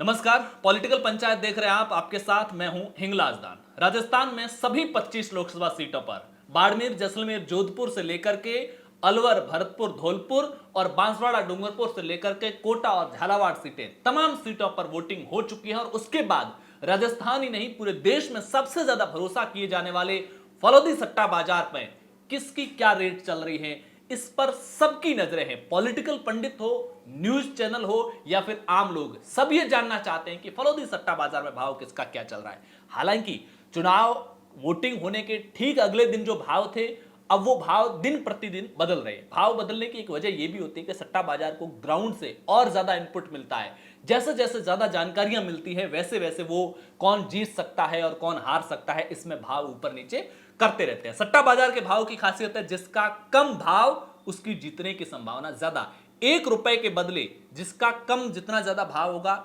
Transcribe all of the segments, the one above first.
नमस्कार। पॉलिटिकल पंचायत देख रहे हैं आप। आपके साथ मैं हूं हिंगलाज दान। राजस्थान में सभी 25 लोकसभा सीटों पर बाड़मेर, जैसलमेर, जोधपुर से लेकर के अलवर, भरतपुर, धौलपुर और बांसवाड़ा, डूंगरपुर से लेकर के कोटा और झालावाड़ सीटें, तमाम सीटों पर वोटिंग हो चुकी है। और उसके बाद राजस्थान ही नहीं, पूरे देश में सबसे ज्यादा भरोसा किए जाने वाले फलौदी सट्टा बाजार में किसकी क्या रेट चल रही है, इस पर सबकी नजरें हैं। पॉलिटिकल पंडित हो, न्यूज चैनल हो या फिर आम लोग, सब ये जानना चाहते हैं कि फलौदी सट्टा बाजार में भाव किसका क्या चल रहा है। हालांकि चुनाव वोटिंग होने के ठीक अगले दिन जो भाव थे, अब वो भाव दिन प्रतिदिन बदल रहे हैं। भाव बदलने की एक वजह यह भी होती है कि सट्टा बाजार को ग्राउंड से और ज्यादा इनपुट मिलता है। जैसे जैसे ज्यादा जानकारियां मिलती है, वैसे वैसे वो कौन जीत सकता है और कौन हार सकता है, इसमें भाव ऊपर नीचे करते रहते हैं। सट्टा बाजार के भाव की खासियत है, जिसका कम भाव उसकी जीतने की संभावना ज्यादा। 1 रुपए के बदले जिसका कम, जितना ज्यादा भाव होगा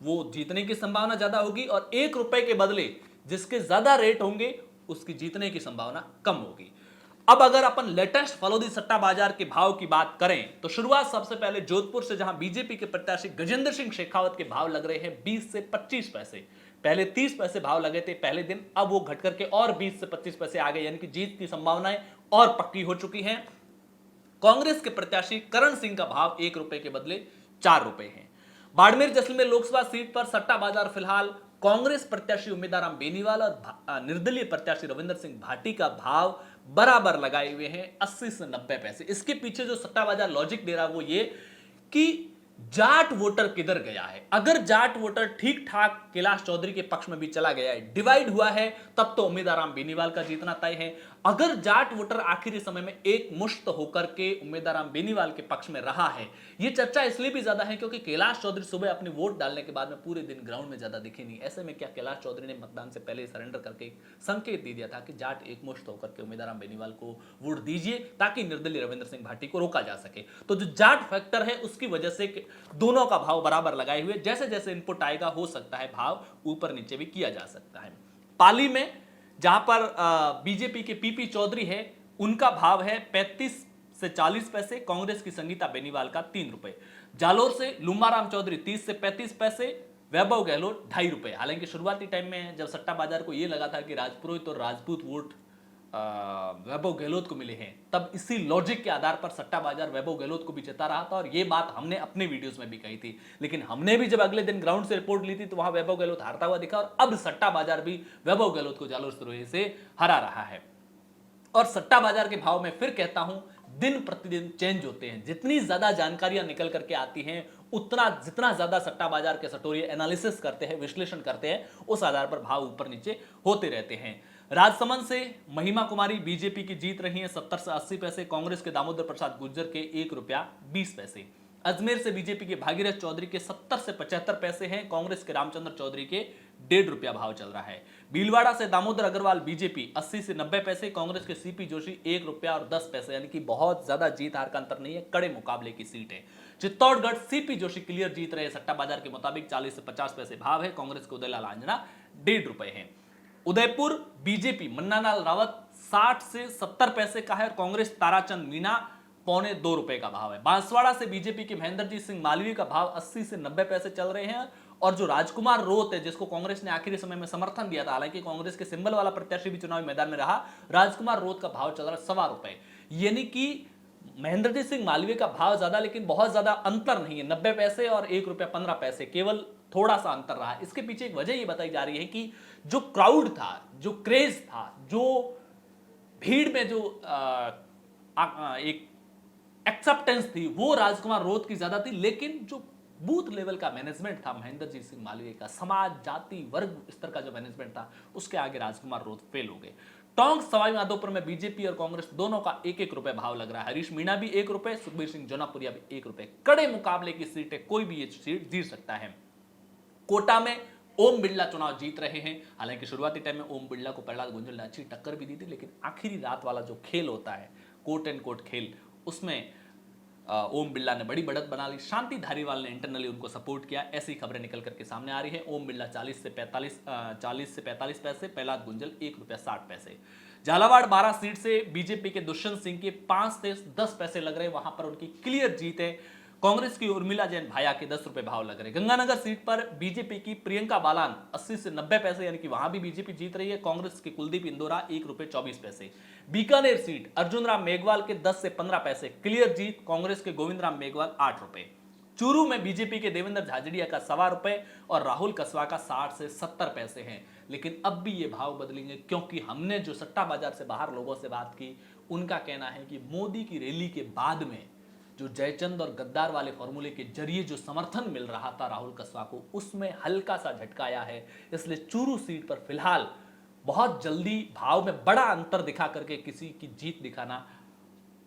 वो जीतने की संभावना ज्यादा होगी, और 1 रुपए के बदले जिसके ज्यादा रेट होंगे उसकी जीतने की संभावना कम होगी। अब अगर अपन लेटेस्ट फलौदी सट्टा बाजार के भाव की बात करें तो शुरुआत सबसे पहले जोधपुर से, जहां बीजेपी के प्रत्याशी गजेंद्र सिंह शेखावत के भाव लग रहे हैं 20 से 25 पैसे। पहले 30 पैसे भाव लगे थे पहले दिन, अब वो घट करके और 20 से 25 पैसे आ गए, यानी कि जीत की संभावनाएं और पक्की हो चुकी हैं। कांग्रेस के प्रत्याशी करण सिंह का भाव 1 रुपए के बदले 4 रुपए है। बाड़मेर जैसलमेर लोकसभा सीट पर सट्टा बाजार फिलहाल कांग्रेस प्रत्याशी उम्मीदवार बेनीवाल और निर्दलीय प्रत्याशी रविंद्र सिंह भाटी का भाव बराबर लगाए हुए हैं 80 से 90 पैसे। इसके पीछे जो सट्टा बाजार लॉजिक दे रहा है वो ये कि जाट वोटर किधर गया है। अगर जाट वोटर ठीक ठाक कैलाश चौधरी के पक्ष में भी चला गया है, डिवाइड हुआ है, तब तो उम्मीदवार बेनीवाल का जीतना तय है। अगर जाट वोटर आखिरी समय में एक मुश्त होकर के उम्मीदवार बेनीवाल के पक्ष में रहा है, यह चर्चा इसलिए भी ज्यादा है क्योंकि कैलाश चौधरी सुबह अपनी वोट डालने के बाद में पूरे दिन ग्राउंड में ज्यादा दिखे नहीं। ऐसे में क्या कैलाश चौधरी ने मतदान से पहले सरेंडर करके एक संकेत दे दिया था कि जाट एक मुश्त होकर के उम्मीदवार बेनीवाल को वोट दीजिए, ताकि निर्दलीय रविंद्र सिंह भाटी को रोका जा सके। तो जो जाट फैक्टर है उसकी वजह से दोनों का भाव बराबर लगाए हुए, जैसे जैसे इनपुट आएगा हो सकता है भाव ऊपर नीचे भी किया जा सकता है। पाली में जहां पर बीजेपी के पीपी चौधरी है, उनका भाव है 35 से 40 पैसे, कांग्रेस की संगीता बेनीवाल का 3 रुपए। जालोर से लुम्बाराम चौधरी 30 से 35 पैसे, वैभव गहलोत 2.5 रुपए। हालांकि शुरुआती टाइम में जब सट्टा बाजार को यह लगा था कि राजपुरोहित और राजपूत वोट वैभव गहलोत को मिले हैं, तब इसी लॉजिक के आधार पर सट्टा बाजार वैभव गहलोत को भी जता रहा था, और यह बात हमने अपने वीडियोस में भी कही थी। लेकिन हमने भी जब अगले दिन ग्राउंड से रिपोर्ट ली थी तो वहां वैभव गहलोत हारता हुआ दिखा, और अब सट्टा बाजार भी वैभव गहलोत को जालोर सिरोही से हरा रहा है। और सट्टा बाजार के भाव में फिर कहता हूं, दिन प्रतिदिन चेंज होते हैं। जितनी ज्यादा जानकारियां निकल करके आती हैं, जितना ज्यादा सट्टा बाजार के सटोरिये एनालिसिस करते हैं, विश्लेषण करते हैं, उस आधार पर भाव ऊपर नीचे होते रहते हैं। राजसमंद से महिमा कुमारी बीजेपी की जीत रही है 70 से 80 पैसे, कांग्रेस के दामोदर प्रसाद गुर्जर के 1 रुपया 20 पैसे। अजमेर से बीजेपी के भागीरथ चौधरी के 70 से 75 पैसे हैं, कांग्रेस के रामचंद्र चौधरी के 1.5 रुपया भाव चल रहा है। भीलवाड़ा से दामोदर अग्रवाल बीजेपी 80 से 90 पैसे, कांग्रेस के सीपी जोशी 1 रुपया और 10 पैसे, यानी कि बहुत ज्यादा जीत हार का अंतर नहीं है, कड़े मुकाबले की सीट है। चित्तौड़गढ़ सीपी जोशी क्लियर जीत रहे, सट्टा बाजार के मुताबिक 40 से 50 पैसे भाव है, कांग्रेस के उदयलाल आंजना 1.5 रुपए है। उदयपुर बीजेपी मन्नालाल रावत 60 से 70 पैसे का है, और कांग्रेस ताराचंद मीना 1.25 रुपए का भाव है। बांसवाड़ा से बीजेपी के महेंद्रजीत सिंह मालवीय का भाव 80 से 90 पैसे चल रहे हैं, और जो राजकुमार रोत है, जिसको कांग्रेस ने आखिरी समय में समर्थन दिया था, हालांकि कांग्रेस के सिंबल वाला प्रत्याशी भी चुनावी मैदान में रहा, राजकुमार रोत का भाव चल रहा है 1.25 रुपए। यानी कि महेंद्रजीत सिंह मालवीय का भाव ज्यादा, लेकिन बहुत ज्यादा अंतर नहीं है, 90 पैसे और 1 रुपया 15 पैसे, केवल थोड़ा सा अंतर रहा है। इसके पीछे एक वजह यह बताई जा रही है कि जो क्राउड था, जो क्रेज था, जो भीड़ में जो एक एक्सेप्टेंस थी, वो राजकुमार रोत की ज्यादा थी। लेकिन जो बूथ लेवल का मैनेजमेंट था महेंद्रजीत सिंह मालवीय का, समाज, जाति, वर्ग स्तर का जो मैनेजमेंट था, उसके आगे राजकुमार रोत फेल हो गए। टोंक सवाई माधोपुर में बीजेपी और कांग्रेस दोनों का 1-1 रुपए भाव लग रहा है। हरीश मीणा भी 1 रुपए, सुखबीर सिंह जौनापुरिया भी 1 रुपए। कड़े मुकाबले की सीट है, कोई भी ये सीट जीत सकता है। कोटा में ओम बिरला चुनाव जीत रहे हैं। हालांकि शुरुआती टाइम में ओम बिरला को प्रहलाद गुंजल ने अच्छी टक्कर भी दी थी, लेकिन आखिरी रात वाला जो खेल होता है, कोट एंड कोट खेल, उसमें ओम बिरला ने बड़ी बढ़त बना ली। शांति धारीवाल ने इंटरनली उनको सपोर्ट किया, ऐसी खबरें निकल करके सामने आ रही है। ओम बिरला 40 से 45 पैसे, प्रहलाद गुंजल 1 रुपया 60 पैसे। झालावाड़ 12 सीट से बीजेपी के दुष्यंत सिंह के 5 से 10 पैसे लग रहे हैं, वहां पर उनकी क्लियर जीत है। कांग्रेस की उर्मिला जैन भाया के 10 रुपए भाव लग रहे। गंगानगर सीट पर बीजेपी की प्रियंका बालान 80 से 90 पैसे, यानी कि वहां भी बीजेपी जीत रही है। कांग्रेस के कुलदीप इंदौरा 1 रुपए 24 पैसे। बीकानेर सीट अर्जुन राम मेघवाल के 10 से 15 पैसे क्लियर जीत, कांग्रेस के गोविंद राम मेघवाल 8 रुपए। चूरू में बीजेपी के देवेंद्र झाझड़िया का 1.25 रुपए और राहुल कसवा का 60 से 70 पैसे हैं। लेकिन अब भी ये भाव बदलेंगे, क्योंकि हमने जो सट्टा बाजार से बाहर लोगों से बात की, उनका कहना है कि मोदी की रैली के बाद में जो जयचंद और गद्दार वाले फॉर्मूले के जरिए जो समर्थन मिल रहा था राहुल कसवा को, उसमें हल्का सा झटका आया है। इसलिए चूरू सीट पर फिलहाल बहुत जल्दी भाव में बड़ा अंतर दिखा करके किसी की जीत दिखाना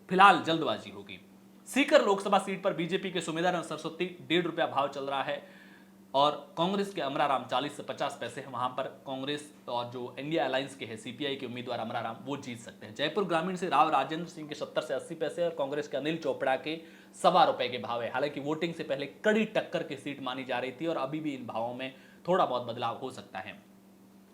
फिलहाल जल्दबाजी होगी। सीकर लोकसभा सीट पर बीजेपी के सुमेधानंद सरस्वती 1.5 रुपया भाव चल रहा है और कांग्रेस के अमराराम 40 से 50 पैसे हैं। वहां पर कांग्रेस और जो इंडिया अलायंस के हैं सीपीआई के उम्मीदवार अमराराम, वो जीत सकते हैं। जयपुर ग्रामीण से राव राजेंद्र सिंह के 70 से 80 पैसे और कांग्रेस के अनिल चोपड़ा के 1.25 रुपए के भाव है। हालांकि वोटिंग से पहले कड़ी टक्कर की सीट मानी जा रही थी और अभी भी इन भावों में थोड़ा बहुत बदलाव हो सकता है।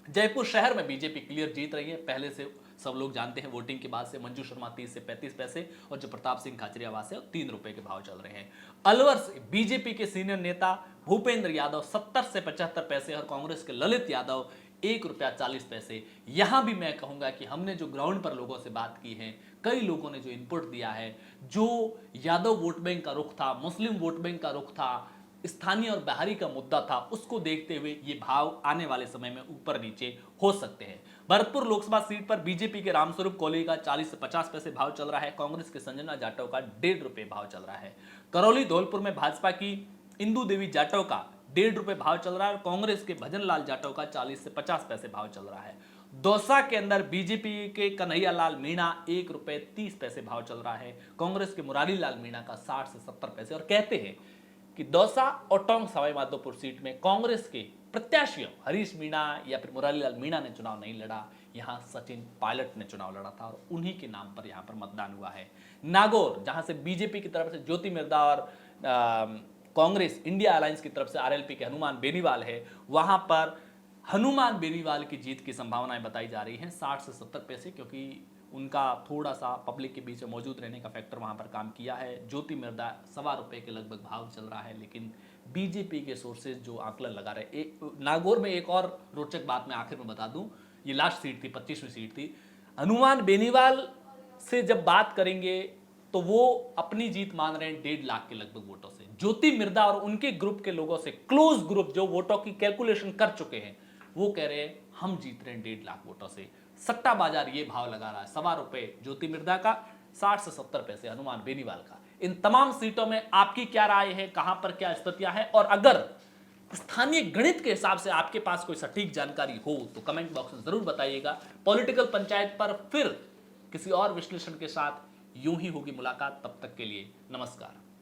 जयपुर शहर में बीजेपी क्लियर जीत रही है, पहले से सब लोग जानते हैं। वोटिंग के बाद से मंजू शर्मा 30 से 35 पैसे और जो प्रताप सिंह खाचरियावास है 3 रुपए के भाव चल रहे हैं। अलवर से बीजेपी के सीनियर नेता भूपेंद्र यादव 70 से 75 पैसे और कांग्रेस के ललित यादव 1 रुपया 40 पैसे। यहां भी मैं कहूंगा कि हमने जो ग्राउंड पर लोगों से बात की है, कई लोगों ने जो इनपुट दिया है, जो यादव वोट बैंक का रुख था, मुस्लिम वोट बैंक का रुख था, स्थानीय और बाहरी का मुद्दा था, उसको देखते हुए ये भाव आने वाले समय में ऊपर नीचे हो सकते हैं। भरतपुर लोकसभा सीट पर बीजेपी के रामस्वरूप कोहली का 40 से 50 पैसे भाव चल रहा है। कांग्रेस के संजना जाटव का 1.5 रुपए भाव चल रहा है। करौली धौलपुर में भाजपा की इंदू देवी जाटव का 1.5 रुपए भाव चल रहा है और कांग्रेस के भजन लाल जाटव का 40 से 50 पैसे भाव चल रहा है। दौसा के अंदर बीजेपी के कन्हैया लाल मीणा 1 रुपए 30 पैसे भाव चल रहा है। कांग्रेस के मुरारी लाल मीणा का 60 से 70 पैसे। और कहते हैं कि दौसा और टोंक सवाई माधोपुर सीट में कांग्रेस के प्रत्याशियों हरीश मीणा या फिर मुरारीलाल मीणा ने चुनाव नहीं लड़ा, यहां सचिन पायलट ने चुनाव लड़ा था और उन्हीं के नाम पर यहां पर मतदान हुआ है। नागौर, जहां से बीजेपी की तरफ से ज्योति मिर्दा और कांग्रेस इंडिया अलायंस की तरफ से आरएलपी के हनुमान बेनीवाल है, वहां पर हनुमान बेनीवाल की जीत की संभावनाएं बताई जा रही हैं 60 से 70 पैसे, क्योंकि उनका थोड़ा सा पब्लिक के बीच में मौजूद रहने का फैक्टर वहां पर काम किया है। ज्योति मिर्दा 1.25 रुपए के लगभग भाव चल रहा है, लेकिन बीजेपी के सोर्सेज जो आंकलन लगा रहे। नागौर में एक और रोचक बात मैं आखिर में बता दूं, ये लास्ट सीट थी, 25वीं सीट थी। हनुमान बेनीवाल से जब बात करेंगे तो वो अपनी जीत मान रहे हैं 1.5 लाख के लगभग वोटों से। ज्योति मिर्दा और उनके ग्रुप के लोगों से, क्लोज ग्रुप जो वोटों की कैलकुलेशन कर चुके हैं, वो कह रहे हैं हम जीत रहे हैं 1.5 लाख वोटों से। सट्टा बाजार ये भाव लगा रहा है 1.25 रुपए ज्योति मिर्दा का, 60 से 70 पैसे हनुमान बेनीवाल का। इन तमाम सीटों में आपकी क्या राय है, कहां पर क्या स्थितियां हैं, और अगर स्थानीय गणित के हिसाब से आपके पास कोई सटीक जानकारी हो तो कमेंट बॉक्स में जरूर बताइएगा। पॉलिटिकल पंचायत पर फिर किसी और विश्लेषण के साथ यूं ही होगी मुलाकात। तब तक के लिए नमस्कार।